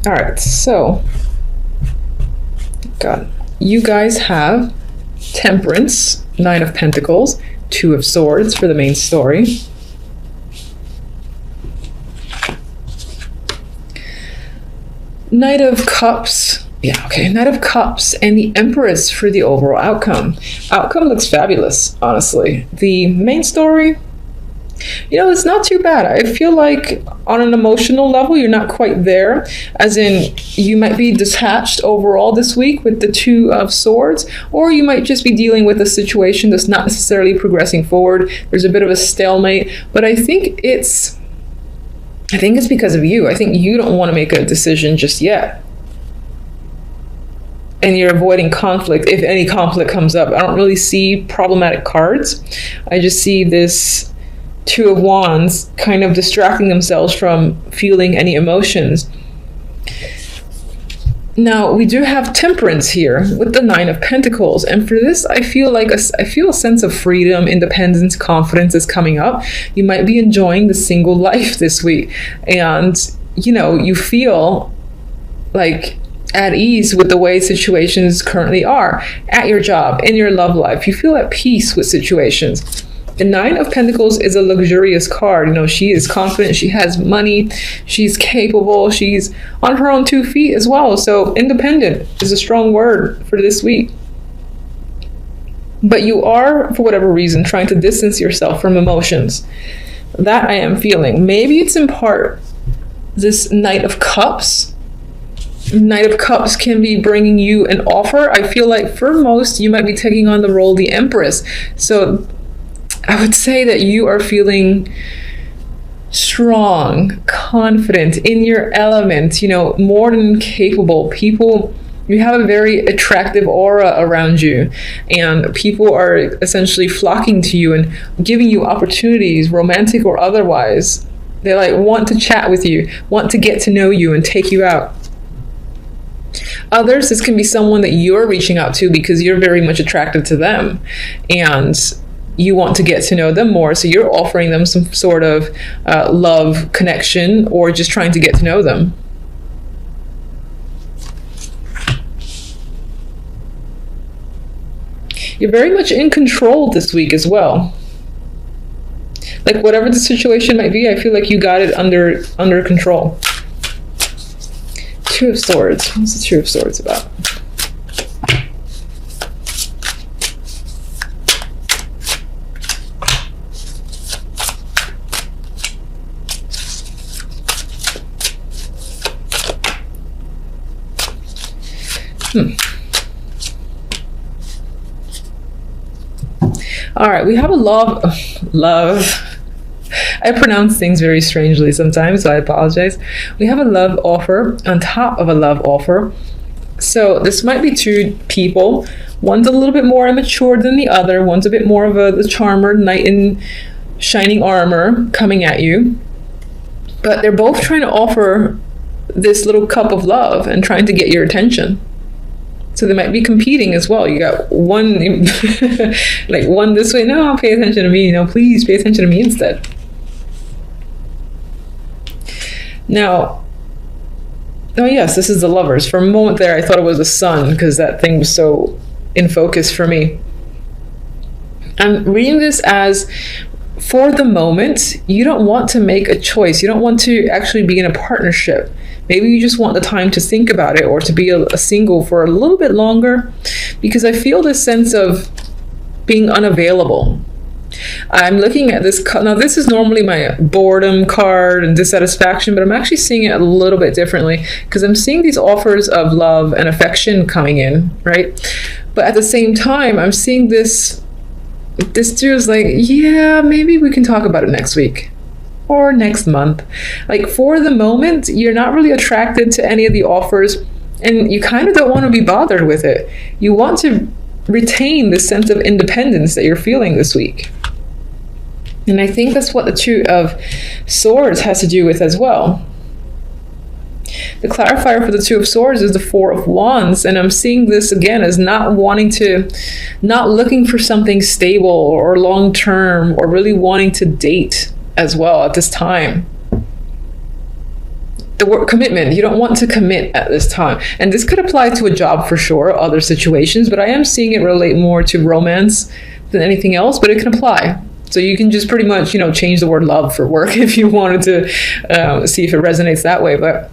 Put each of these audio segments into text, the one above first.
All right, so God, you guys have Temperance, Nine of Pentacles, Two of Swords for the main story. Knight of Cups. Yeah, okay. Knight of Cups and the Empress for the overall outcome. Outcome looks fabulous, honestly. The main story, it's not too bad. I feel like on an emotional level, you're not quite there. As in, you might be detached overall this week with the Two of Swords, or you might just be dealing with a situation that's not necessarily progressing forward. There's a bit of a stalemate, but I think it's because of you. I think you don't want to make a decision just yet. And you're avoiding conflict if any conflict comes up. I don't really see problematic cards. I just see this Two of Wands kind of distracting themselves from feeling any emotions. Now, we do have Temperance here with the Nine of Pentacles. And for this, I feel a sense of freedom, independence, confidence is coming up. You might be enjoying the single life this week. And, you feel like at ease with the way situations currently are at your job, in your love life. You feel at peace with situations. The Nine of Pentacles is a luxurious card. She is confident, she has money, she's capable, she's on her own 2 feet as well. So independent is a strong word for this week. But you are, for whatever reason, trying to distance yourself from emotions. That I am feeling. Maybe it's in part this Knight of Cups. Knight of Cups can be bringing you an offer. I feel like for most, you might be taking on the role of the Empress. So I would say that you are feeling strong, confident, in your element, more than capable. You have a very attractive aura around you, and people are essentially flocking to you and giving you opportunities, romantic or otherwise. They want to chat with you, want to get to know you and take you out. Others, this can be someone that you're reaching out to because you're very much attracted to them and you want to get to know them more. So you're offering them some sort of love connection or just trying to get to know them. You're very much in control this week as well. Like whatever the situation might be, I feel like you got it under control. Two of Swords. What's the Two of Swords about? All right, we have a love. I pronounce things very strangely sometimes, so I apologize. We have a love offer on top of a love offer. So this might be two people. One's a little bit more immature than the other. One's a bit more of the charmer, knight in shining armor coming at you. But they're both trying to offer this little cup of love and trying to get your attention. So they might be competing as well. You got one, like one this way. No, pay attention to me. Please pay attention to me instead. Now, oh yes, this is the Lovers. For a moment there, I thought it was the Sun because that thing was so in focus for me. I'm reading this as, for the moment, you don't want to make a choice. You don't want to actually be in a partnership. Maybe you just want the time to think about it or to be a single for a little bit longer, because I feel this sense of being unavailable. I'm looking at this. Now, this is normally my boredom card and dissatisfaction, but I'm actually seeing it a little bit differently because I'm seeing these offers of love and affection coming in, right? But at the same time, I'm seeing this dude is like, yeah, maybe we can talk about it next week or next month. Like, for the moment, you're not really attracted to any of the offers and you kind of don't want to be bothered with it. You want to retain this sense of independence that you're feeling this week. And I think that's what the Two of Swords has to do with as well. The clarifier for the Two of Swords is the Four of Wands, and I'm seeing this again as not looking for something stable or long-term or really wanting to date as well at this time. the word commitment. You don't want to commit at this time. And this could apply to a job for sure, other situations, but I am seeing it relate more to romance than anything else, but it can apply. So you can just pretty much, change the word love for work if you wanted to see if it resonates that way. But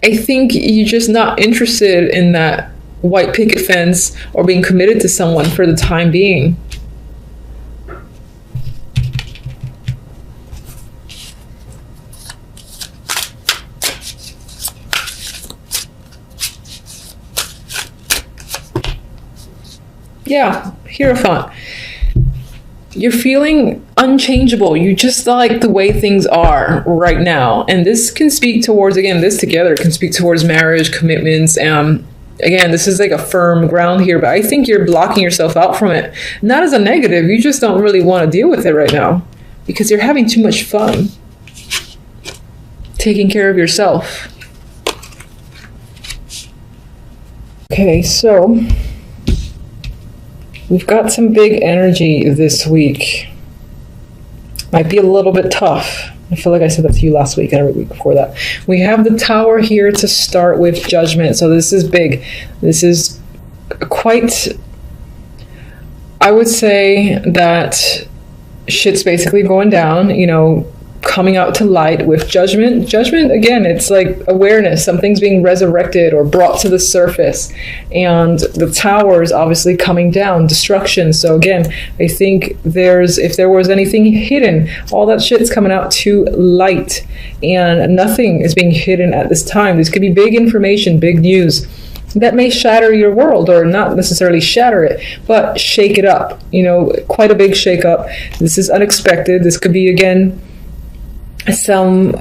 I think you're just not interested in that white picket fence or being committed to someone for the time being. Yeah, Hierophant. You're feeling unchangeable. You just like the way things are right now. And this can speak towards, again, this together can speak towards marriage, commitments. Again, this is like a firm ground here, but I think you're blocking yourself out from it. Not as a negative, you just don't really want to deal with it right now because you're having too much fun taking care of yourself. Okay, so we've got some big energy this week. Might be a little bit tough. I feel like I said that to you last week and every week before that. We have the Tower here to start with, Judgment. So this is big. This is quite, I would say that shit's basically going down, coming out to light with Judgment. Judgment, again, it's like awareness. Something's being resurrected or brought to the surface. And the Tower is obviously coming down, destruction. So again, I think if there was anything hidden, all that shit's coming out to light. And nothing is being hidden at this time. This could be big information, big news that may shatter your world, or not necessarily shatter it, but shake it up. Quite a big shake up. This is unexpected. This could be, again,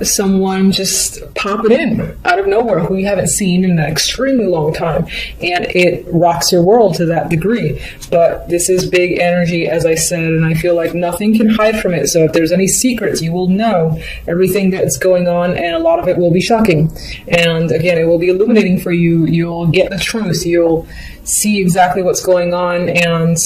someone just popping in out of nowhere who you haven't seen in an extremely long time, and it rocks your world to that degree. But this is big energy, as I said, and I feel like nothing can hide from it. So if there's any secrets, you will know everything that's going on, and a lot of it will be shocking. And again, it will be illuminating for you. You'll get the truth. You'll see exactly what's going on, and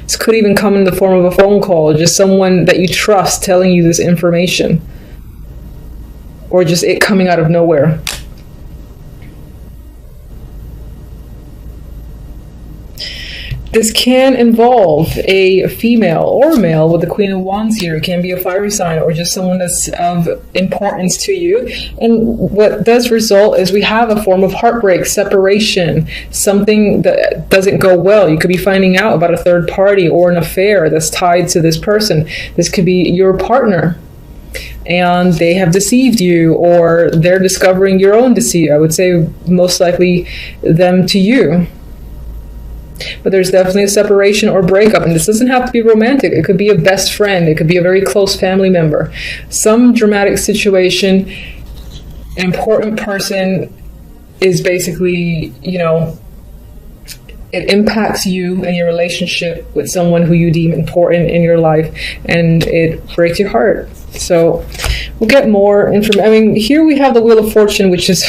this could even come in the form of a phone call, just someone that you trust telling you this information, or just it coming out of nowhere. This can involve a female or a male with the Queen of Wands here. It can be a fiery sign or just someone that's of importance to you. And what does result is we have a form of heartbreak, separation, something that doesn't go well. You could be finding out about a third party or an affair that's tied to this person. This could be your partner, and they have deceived you, or they're discovering your own deceit. I would say most likely them to you. But there's definitely a separation or breakup, and this doesn't have to be romantic. It could be a best friend. It could be a very close family member. Some dramatic situation, an important person is basically, it impacts you and your relationship with someone who you deem important in your life, and it breaks your heart. So we'll get more information. Here we have the Wheel of Fortune, which is...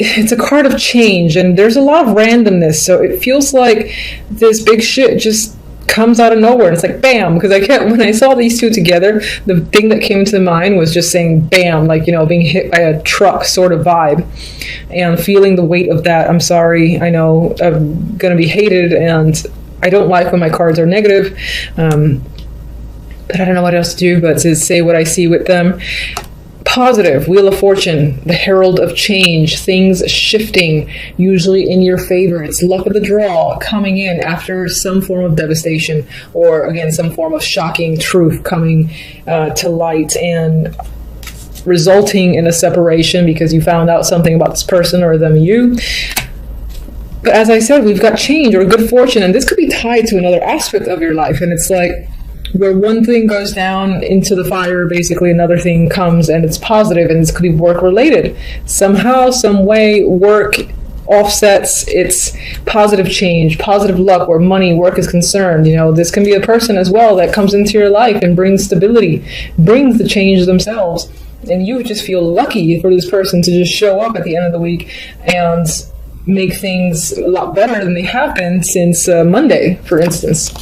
it's a card of change, and there's a lot of randomness, so it feels like this big shit just comes out of nowhere, and it's like bam, because when I saw these two together, the thing that came to mind was just saying bam, like being hit by a truck sort of vibe, and feeling the weight of that. I'm sorry, I know I'm gonna be hated, and I don't like when my cards are negative, but I don't know what else to do but to say what I see with them. Positive, Wheel of Fortune, the herald of change, things shifting, usually in your favor. It's luck of the draw coming in after some form of devastation, or again, some form of shocking truth coming to light and resulting in a separation because you found out something about this person or them you. But as I said, we've got change or good fortune, and this could be tied to another aspect of your life, and it's like where one thing goes down into the fire, basically another thing comes, and it's positive, and this could be work related. Somehow, some way, work offsets its positive change, positive luck where money, work is concerned. This can be a person as well that comes into your life and brings stability, brings the change themselves, and you just feel lucky for this person to just show up at the end of the week and make things a lot better than they have been since Monday, for instance.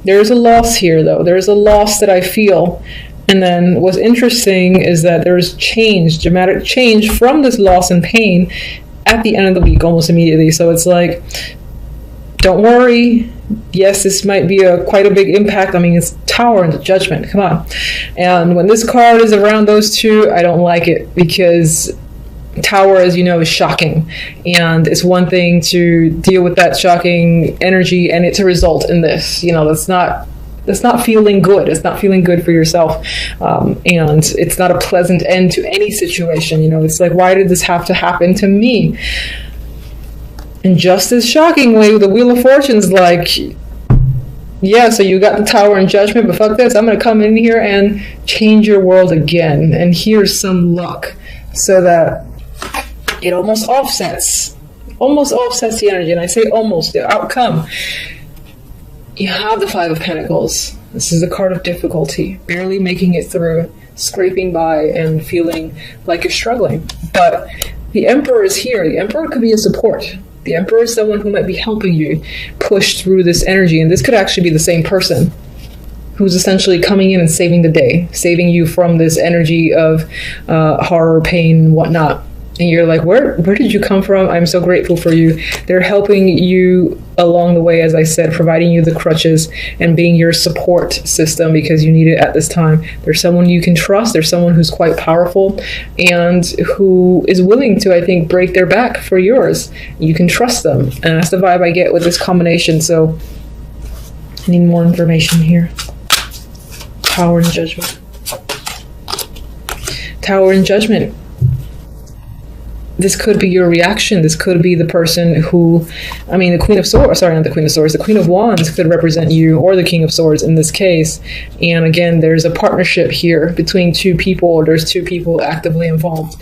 There's a loss here, though. There's a loss that I feel. And then what's interesting is that there's change, dramatic change from this loss and pain at the end of the week, almost immediately. So it's like, don't worry. Yes, this might be quite a big impact. I mean, it's Tower and the Judgment. Come on. And when this card is around those two, I don't like it, because Tower, as you know, is shocking. And it's one thing to deal with that shocking energy and it to result in this. That's not feeling good. It's not feeling good for yourself. And it's not a pleasant end to any situation. It's like, why did this have to happen to me? And just as shockingly, the Wheel of Fortune's like, yeah, so you got the Tower and Judgment, but fuck this, I'm going to come in here and change your world again. And here's some luck, so that it almost offsets the energy. And I say almost, the outcome. You have the Five of Pentacles. This is a card of difficulty, barely making it through, scraping by and feeling like you're struggling. But the Emperor is here. The Emperor could be a support. The Emperor is someone who might be helping you push through this energy. And this could actually be the same person who's essentially coming in and saving the day, saving you from this energy of horror, pain, whatnot. And you're like, where did you come from? I'm so grateful for you. They're helping you along the way, as I said, providing you the crutches and being your support system because you need it at this time. There's someone you can trust. There's someone who's quite powerful and who is willing to, I think, break their back for yours. You can trust them. And that's the vibe I get with this combination. So I need more information here. Tower and Judgment. Tower and Judgment. This could be your reaction. This could be the person who, the Queen of Swords, sorry, not the Queen of Swords, the Queen of Wands could represent you, or the King of Swords in this case. And again, there's a partnership here between two people, or there's two people actively involved.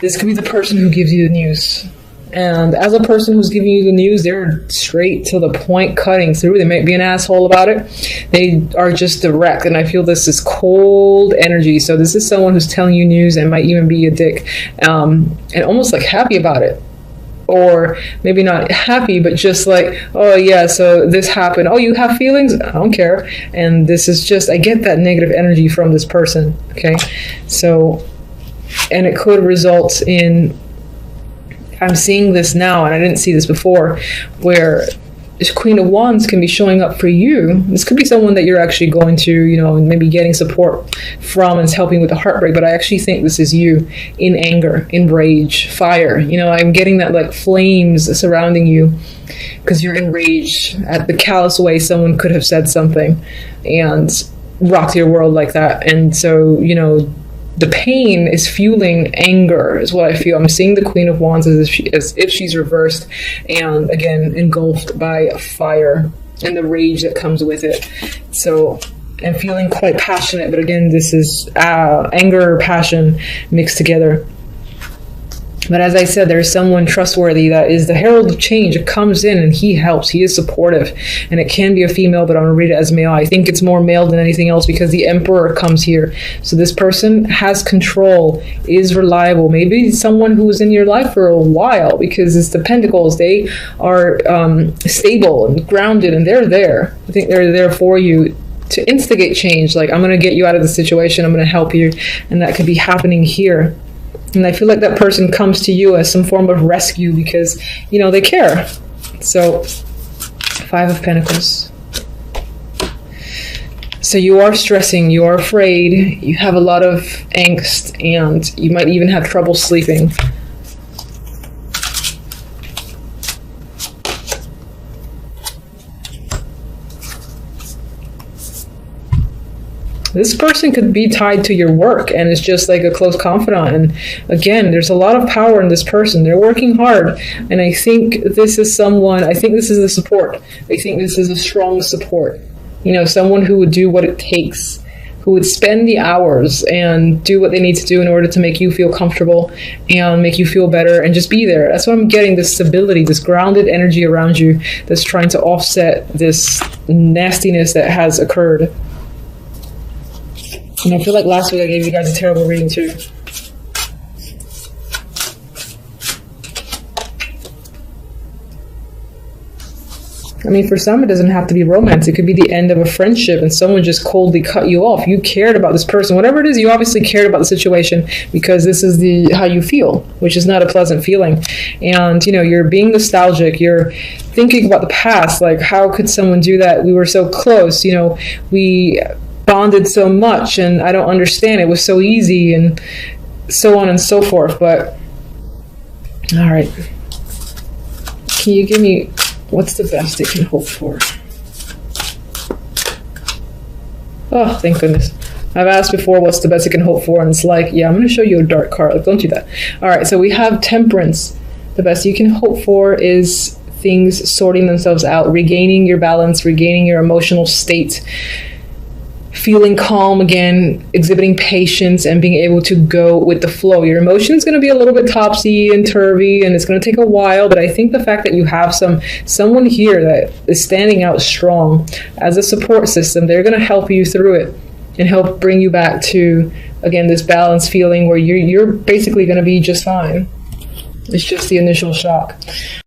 This could be the person who gives you the news. And as a person who's giving you the news, they're straight to the point, cutting through. They might be an asshole about it. They are just direct. And I feel this is cold energy. So this is someone who's telling you news and might even be a dick. And almost like happy about it. Or maybe not happy, but just like, oh yeah, so this happened. Oh, you have feelings? I don't care. And this is just, I get that negative energy from this person. Okay. So, and it could result in, I'm seeing this now, and I didn't see this before, where this Queen of Wands can be showing up for you. This could be someone that you're actually going to, maybe getting support from and is helping with the heartbreak, but I actually think this is you in anger, in rage, fire. I'm getting that like flames surrounding you because you're enraged at the callous way someone could have said something and rocked your world like that. And so, the pain is fueling anger, is what I feel. I'm seeing the Queen of Wands as if she's reversed and, again, engulfed by fire and the rage that comes with it. So I'm feeling quite passionate, but again, this is anger, passion mixed together. But as I said, there's someone trustworthy that is the herald of change. It comes in and he helps. He is supportive. And it can be a female, but I'm going to read it as male. I think it's more male than anything else because the Emperor comes here. So this person has control, is reliable. Maybe someone who was in your life for a while because it's the Pentacles. They are stable and grounded and they're there. I think they're there for you to instigate change. Like, I'm going to get you out of the situation. I'm going to help you. And that could be happening here. And I feel like that person comes to you as some form of rescue because, they care. So, Five of Pentacles. So you are stressing, you are afraid, you have a lot of angst, and you might even have trouble sleeping. This person could be tied to your work and is just like a close confidant. And again, there's a lot of power in this person. They're working hard. And I think this is someone, I think this is a support. I think this is a strong support. Someone who would do what it takes, who would spend the hours and do what they need to do in order to make you feel comfortable and make you feel better and just be there. That's what I'm getting, this stability, this grounded energy around you that's trying to offset this nastiness that has occurred. And I feel like last week I gave you guys a terrible reading too. I mean, for some, it doesn't have to be romance. It could be the end of a friendship and someone just coldly cut you off. You cared about this person. Whatever it is, you obviously cared about the situation because this is how you feel, which is not a pleasant feeling. And, you're being nostalgic. You're thinking about the past. Like, how could someone do that? We were so close. We bonded so much, and I don't understand. It was so easy, and so on and so forth. But, all right. Can you give me... what's the best it can hope for? Oh, thank goodness. I've asked before what's the best it can hope for, and it's like, yeah, I'm going to show you a dark card. Like, don't do that. All right, so we have Temperance. The best you can hope for is things sorting themselves out, regaining your balance, regaining your emotional state, feeling calm again, exhibiting patience, and being able to go with the flow. Your emotion's going to be a little bit topsy and turvy, and it's going to take a while, but I think the fact that you have someone here that is standing out strong as a support system, they're going to help you through it and help bring you back to, again, this balanced feeling where you're basically going to be just fine. It's just the initial shock.